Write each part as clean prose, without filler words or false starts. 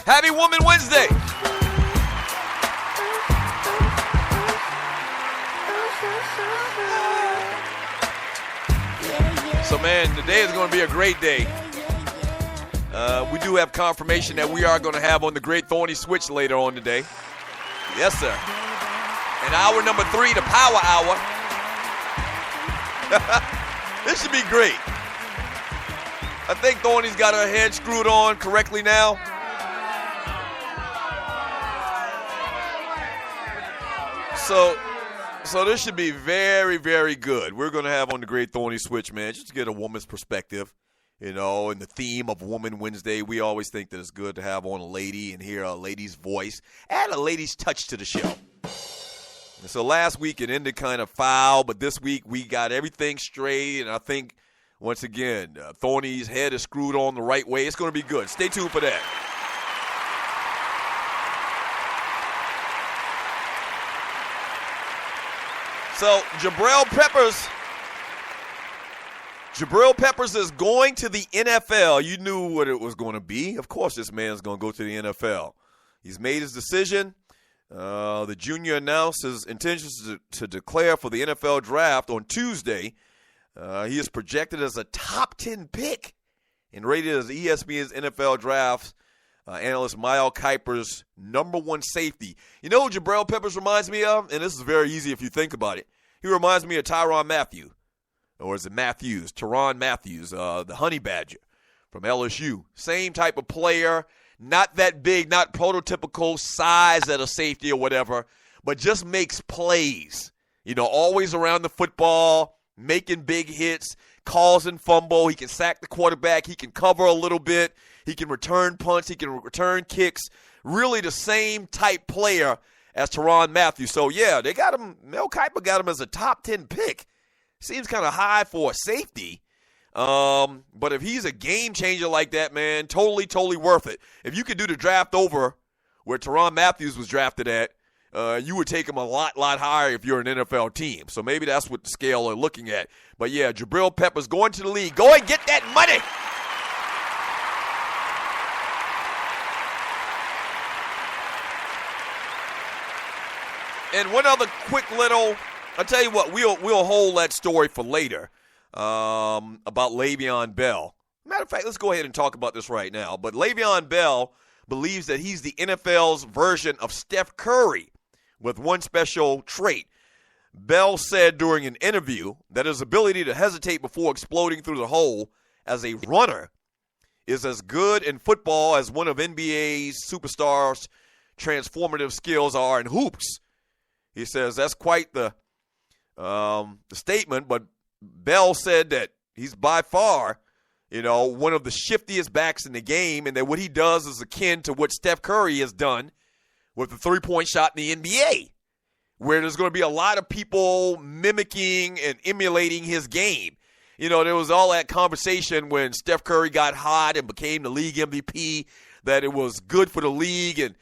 Happy Woman Wednesday. So, man, today is going to be a great day. We do have confirmation that we are going to have on the Great Thorny Switch later on today. Yes, sir. And hour number 3, the Power Hour. This should be great. I think Thorny's got her head screwed on correctly now. So this should be very, very good. We're going to have on the Great Thorny Switch, man, just to get a woman's perspective, you know, and the theme of Woman Wednesday. We always think that it's good to have on a lady and hear a lady's voice, add a lady's touch to the show. And so last week it ended kind of foul, but this week we got everything straight, and I think, once again, Thorny's head is screwed on the right way. It's going to be good. Stay tuned for that. So, Jabril Peppers is going to the NFL. You knew what it was going to be. Of course, this man's going to go to the NFL. He's made his decision. The junior announced his intentions to declare for the NFL draft on Tuesday. He is projected as a top 10 pick and rated as ESPN's NFL draft analyst Mile Kiper's number 1 safety. You know who Jabril Peppers reminds me of? And this is very easy if you think about it. He reminds me of Tyrann Mathieu. Or is it Matthews? Tyrann Matthews, the Honey Badger from LSU. Same type of player. Not that big, not prototypical size at a safety or whatever, but just makes plays. You know, always around the football, making big hits, calls and fumble. He can sack the quarterback. He can cover a little bit. He can return punts. He can return kicks. Really the same type player as Tyrann Mathieu. So, yeah, they got him. Mel Kiper got him as a top 10 pick. Seems kind of high for a safety. But if he's a game changer like that, man, totally worth it. If you could do the draft over where Tyrann Mathieu was drafted at, you would take him a lot higher if you're an NFL team. So maybe that's what the scale are looking at. But, yeah, Jabril Peppers going to the league. Go and get that money. And one other quick little, I'll tell you what, we'll hold that story for later about Le'Veon Bell. Matter of fact, let's go ahead and talk about this right now. But Le'Veon Bell believes that he's the NFL's version of Steph Curry with one special trait. Bell said during an interview that his ability to hesitate before exploding through the hole as a runner is as good in football as one of NBA's superstars' transformative skills are in hoops. He says that's quite the statement, but Bell said that he's by far, one of the shiftiest backs in the game, and that what he does is akin to what Steph Curry has done with the three-point shot in the NBA, where there's going to be a lot of people mimicking and emulating his game. There was all that conversation when Steph Curry got hot and became the league MVP, that it was good for the league, and,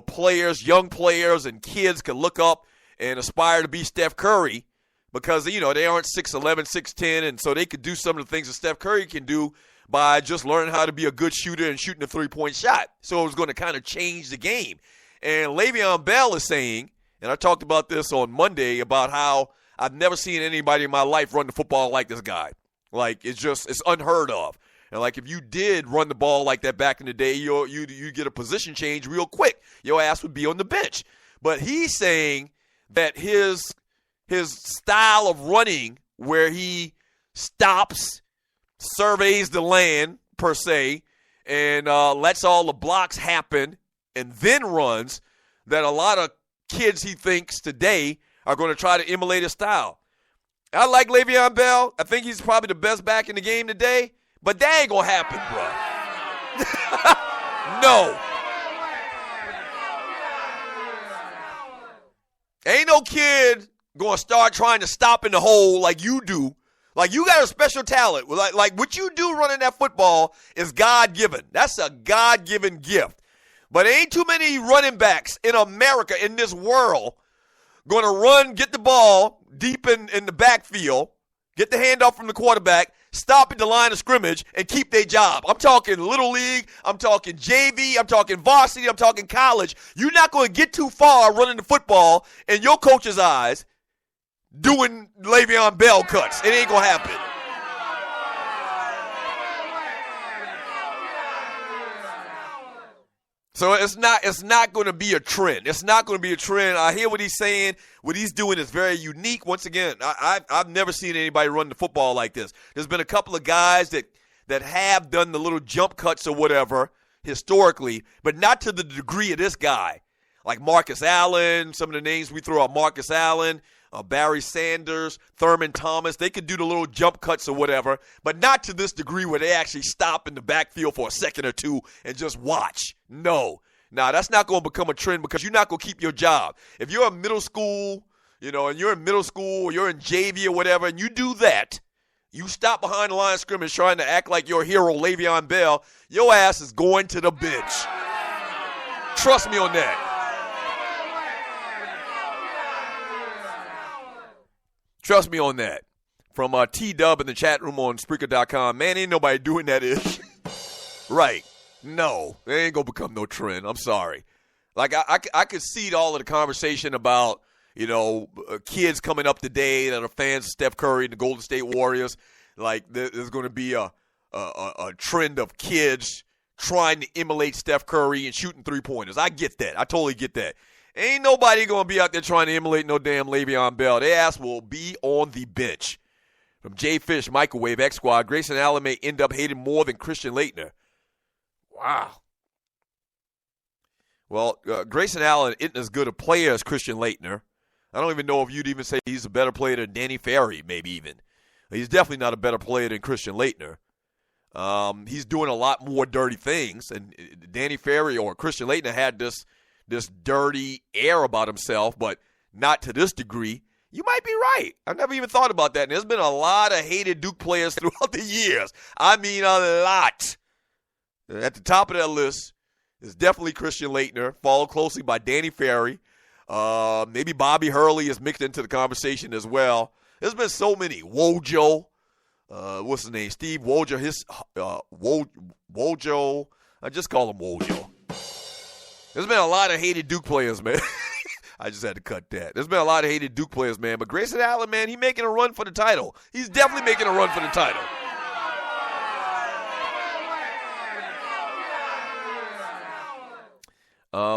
players, young players and kids could look up and aspire to be Steph Curry because, they aren't 6'11", 6'10", and so they could do some of the things that Steph Curry can do by just learning how to be a good shooter and shooting a three-point shot. So it was going to kind of change the game. And Le'Veon Bell is saying, and I talked about this on Monday, about how I've never seen anybody in my life run the football like this guy. Like, it's unheard of. And, like, if you did run the ball like that back in the day, you get a position change real quick. Your ass would be on the bench. But he's saying that his style of running, where he stops, surveys the land, per se, and lets all the blocks happen and then runs, that a lot of kids, he thinks, today are going to try to emulate his style. I like Le'Veon Bell. I think he's probably the best back in the game today. But that ain't going to happen, bro. No. Ain't no kid going to start trying to stop in the hole like you do. Like, you got a special talent. Like what you do running that football is God-given. That's a God-given gift. But ain't too many running backs in America, in this world, going to run, get the ball deep in the backfield, get the handoff from the quarterback, stop at the line of scrimmage, and keep their job. I'm talking Little League, I'm talking JV, I'm talking varsity, I'm talking college. You're not going to get too far running the football in your coach's eyes doing Le'Veon Bell cuts. It ain't going to happen. So it's not going to be a trend. It's not going to be a trend. I hear what he's saying. What he's doing is very unique. Once again, I've never seen anybody run the football like this. There's been a couple of guys that have done the little jump cuts or whatever historically, but not to the degree of this guy. Like Marcus Allen, some of the names we throw out, Marcus Allen, Barry Sanders, Thurman Thomas, they could do the little jump cuts or whatever, but not to this degree where they actually stop in the backfield for a second or two and just watch. No. Now, that's not going to become a trend because you're not going to keep your job. If you're in middle school, and you're in middle school or you're in JV or whatever, and you do that, you stop behind the line of scrimmage trying to act like your hero, Le'Veon Bell, your ass is going to the bench. Trust me on that. Trust me on that. From T-Dub in the chat room on Spreaker.com, man, ain't nobody doing that ish. Right. No, it ain't going to become no trend. I'm sorry. Like, I could see all of the conversation about, kids coming up today that are fans of Steph Curry and the Golden State Warriors. Like, there's going to be a trend of kids trying to emulate Steph Curry and shooting three-pointers. I get that. I totally get that. Ain't nobody going to be out there trying to emulate no damn Le'Veon Bell. Their ass will be on the bench. From Jay Fish, Microwave, X Squad, Grayson Allen may end up hating more than Christian Laettner. Wow. Well, Grayson Allen isn't as good a player as Christian Laettner. I don't even know if you'd even say he's a better player than Danny Ferry, maybe even. He's definitely not a better player than Christian Laettner. He's doing a lot more dirty things, and Danny Ferry or Christian Laettner had this dirty air about himself, but not to this degree. You might be right. I've never even thought about that. And there's been a lot of hated Duke players throughout the years. I mean, a lot. At the top of that list is definitely Christian Laettner, followed closely by Danny Ferry. Maybe Bobby Hurley is mixed into the conversation as well. There's been so many. Wojo. What's his name? Steve Wojo. Wojo. I just call him Wojo. There's been a lot of hated Duke players, man. I just had to cut that. There's been a lot of hated Duke players, man, but Grayson Allen, man, he's making a run for the title. He's definitely making a run for the title.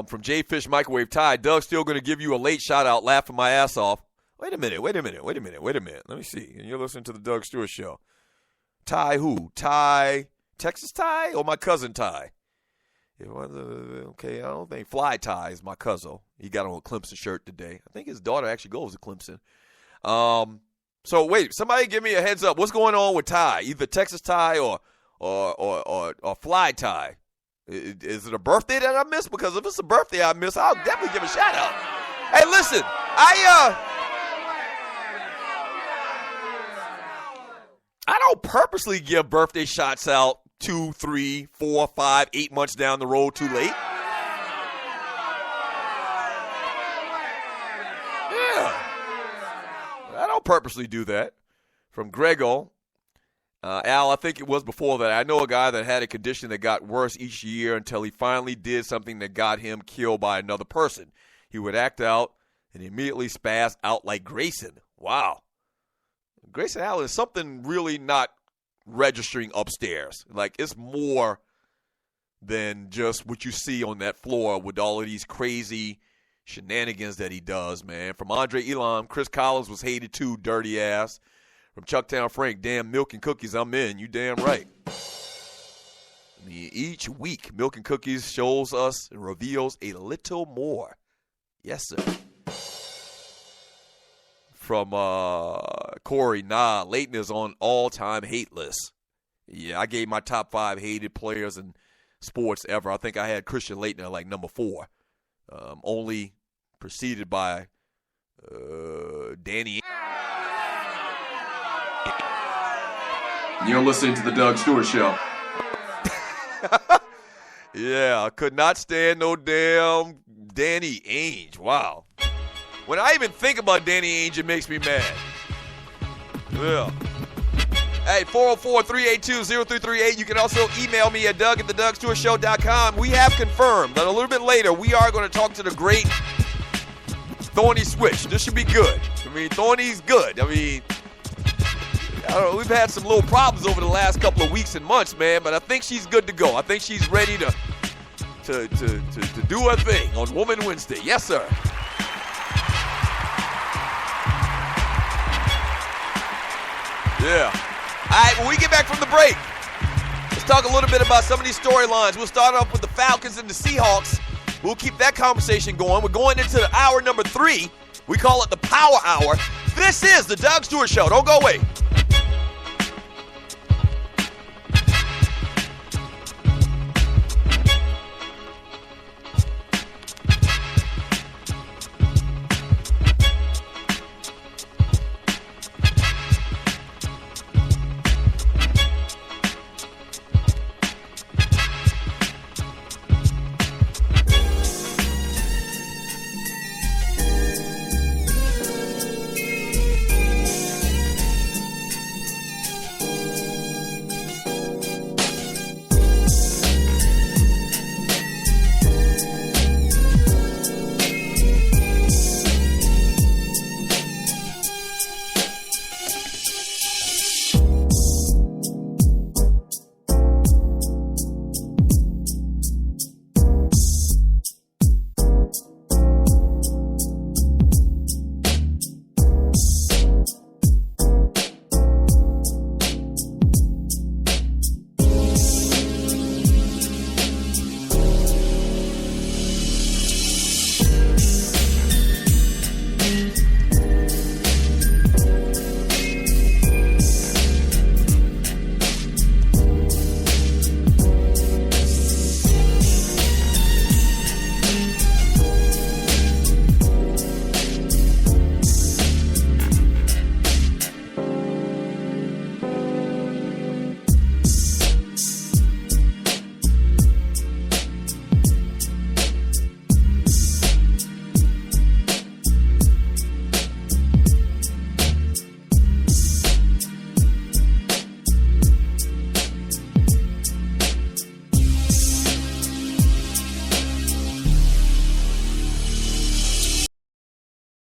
From J Fish Microwave Ty, Doug's still going to give you a late shout out, laughing my ass off. Wait a minute. Let me see. And you're listening to the Doug Stewart Show. Ty who? Ty, Texas Ty or my cousin Ty? Okay, I don't think Fly Ty is my cousin. He got on a Clemson shirt today. I think his daughter actually goes to Clemson. So wait, somebody give me a heads up. What's going on with Ty? Either Texas Ty or Fly Ty. Is it a birthday that I missed? Because if it's a birthday I missed, I'll definitely give a shout out. Hey, listen, I don't purposely give birthday shots out 2, 3, 4, 5, 8 months down the road too late. Yeah. I don't purposely do that. From Grego. Al, I think it was before that. I know a guy that had a condition that got worse each year until he finally did something that got him killed by another person. He would act out and immediately spaz out like Grayson. Wow. Grayson Allen is something really not registering upstairs. Like, it's more than just what you see on that floor with all of these crazy shenanigans that he does, man. From Andre Elam, Chris Collins was hated too, dirty ass. From Chucktown Frank, damn Milk and Cookies, I'm in. You damn right. I mean, each week, Milk and Cookies shows us and reveals a little more. Yes, sir. From Corey, Leighton is on all-time hate list. Yeah, I gave my top 5 hated players in sports ever. I think I had Christian Leighton at like number 4. Only preceded by Danny. You're listening to the Doug Stewart Show. Yeah, I could not stand no damn Danny Ainge. Wow. When I even think about Danny Ainge, it makes me mad. Yeah. Hey, 404-382-0338. You can also email me at doug@thedougstewartshow.com. We have confirmed that a little bit later we are going to talk to the great Thorny Switch. This should be good. I mean, Thorny's good. I mean, I don't know, we've had some little problems over the last couple of weeks and months, man, but I think she's good to go. I think she's ready to do her thing on Woman Wednesday. Yes, sir. Yeah. All right, when we get back from the break, let's talk a little bit about some of these storylines. We'll start off with the Falcons and the Seahawks. We'll keep that conversation going. We're going into hour number 3. We call it the Power Hour. This is the Doug Stewart Show. Don't go away.